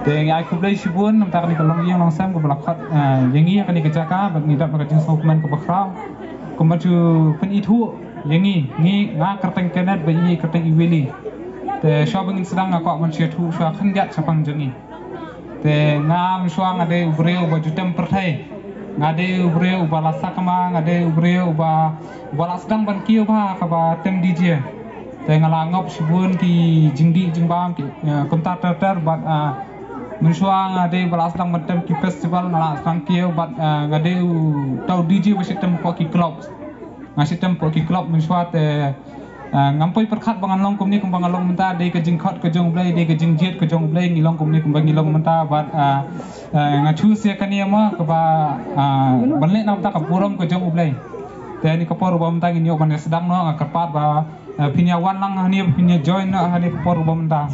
Dengan aku beli sibun, nampak ni kalau yang langsam ke belakang, yang ini akan dikejakan, bagi dapat kerja sokuman ke belakang, kemaju pen itu, yang ini ngah kerteng kenet, bagi kerteng iwili, te shopping sedang aku manusia tu, so akan gat sapang jengi, te ngah misuang ada ubreu baju tem pertai, ngade ubreu balasa kama, ngade ubreu balas sedang bankiu bah, kaba tem DJ, te ngalangop sibun ki jingdi jingbang ki kontak ter bat Mensuang ada balas tang macam ki festival ngalas tang kieu bat ngade tau DJ besitem poki club ngasitem poki club mensuat ngampoi perkhat bangan long kumni kum bangan long menta de ke jingkhot ke jong blai de ke jingjet ke jong blai ngilong kumni kum bangi long menta bat ngachu sia kania ma ke ba banle nam ta ka purom ke jong blai te ni kapor bom ta ngi ban sedang no ngakarpat ba pinya wan lang hani pinya join hani kapor bom ta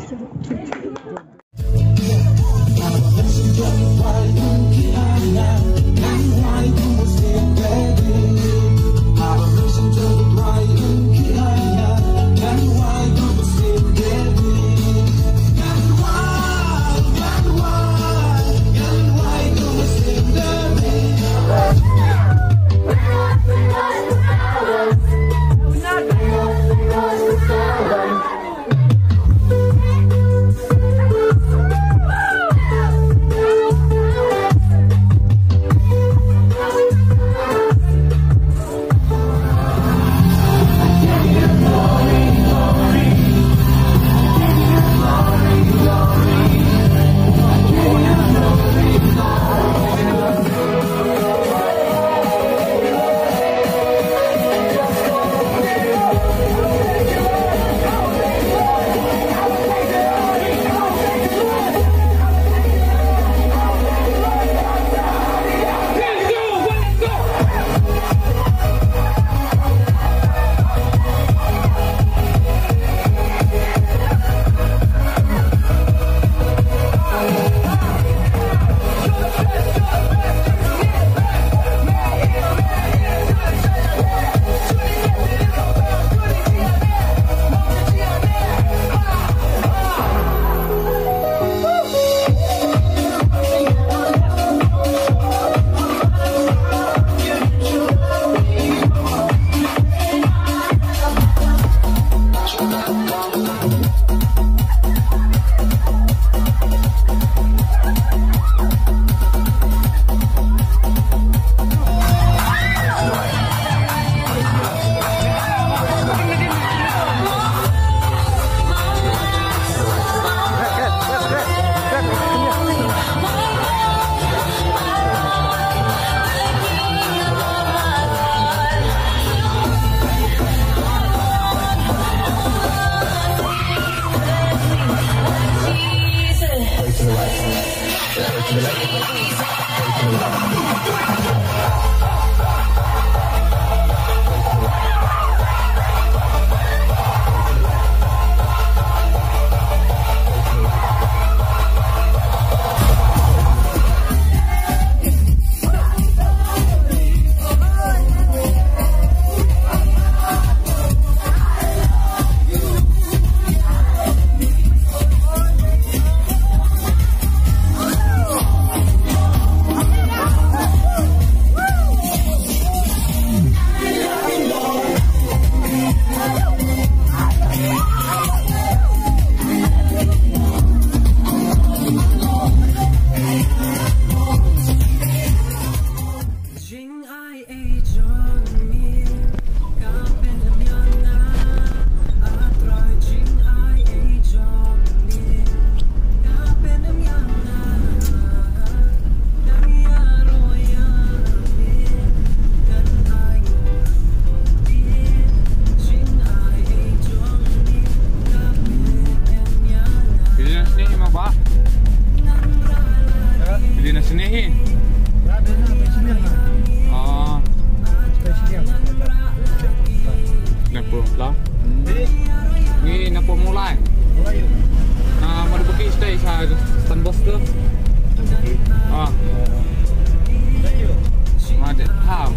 itu stand bos tuh. Ah. Ada how.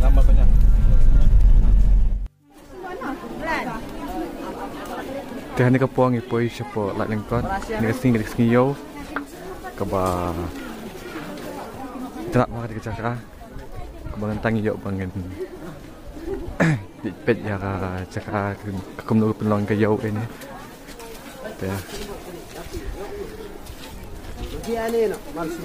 Nama banyak. Kaya ni kapuang ipoy siya po lalengkot. Ni kasing yo. Kaba. Tidak makan di cakra. Kebangan tangi yo bangen. Di pet ya cakra kekumlu peluang ke yo ini. Ya. Dia ni no, malsi.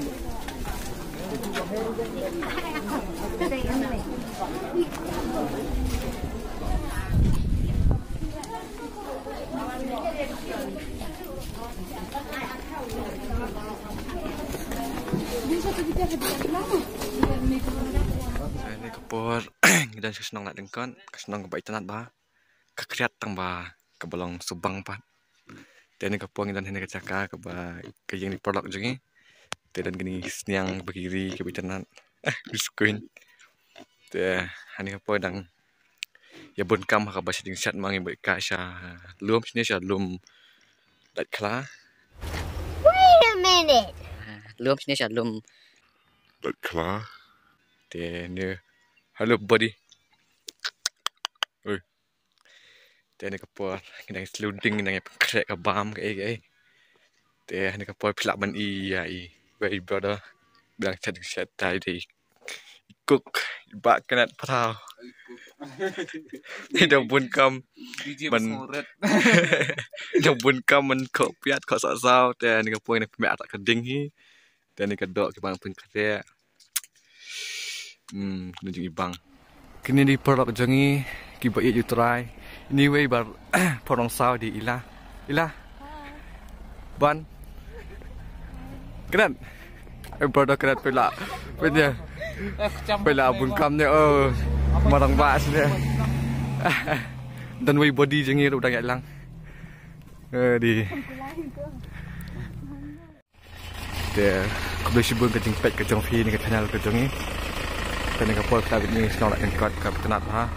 Ini kepor dan senang nak dengkan, senang kebaik tanat bah, kekriat tang bah, kebalong subang pat. Dan ini kepor dan ini kecaka keba kejeng di produk jengi. Dan gini siang begiri kebaik tanat, biskuin. Teh, ini kepor dan ya bun kam keba seding set mangi baik kasha, lum sini sya lum dat kala. Wait a minute. Lum sini sya lum dat kala. Teh ni halo body. Oi. Teh ni kapor kita sluding nang krek ka bam ke ai. Teh ni kapor pilak ban ai. Very brother. Bilang set tadi. Cook bak kenat patau. Ni dah bun kam man. Dah bun kam man kok piat kok sao teh ni kapor ni pemek tak keding hi. Teh ni kedok ke bang pun krek. Nunjuk ibang. Kini di produk jengi, kita buat try. Ini way bar porong saw di Ila. Ban. Keren. Produk keren pula. Punya. Pula abun kamnya marang bas dia. Dan way body jengi udah gak hilang. Di. Dia boleh sibuk kejeng pet kejeng fi ni ke channel kejeng ni. Kena kapal kita ni senang nak angkat ke tenat ha.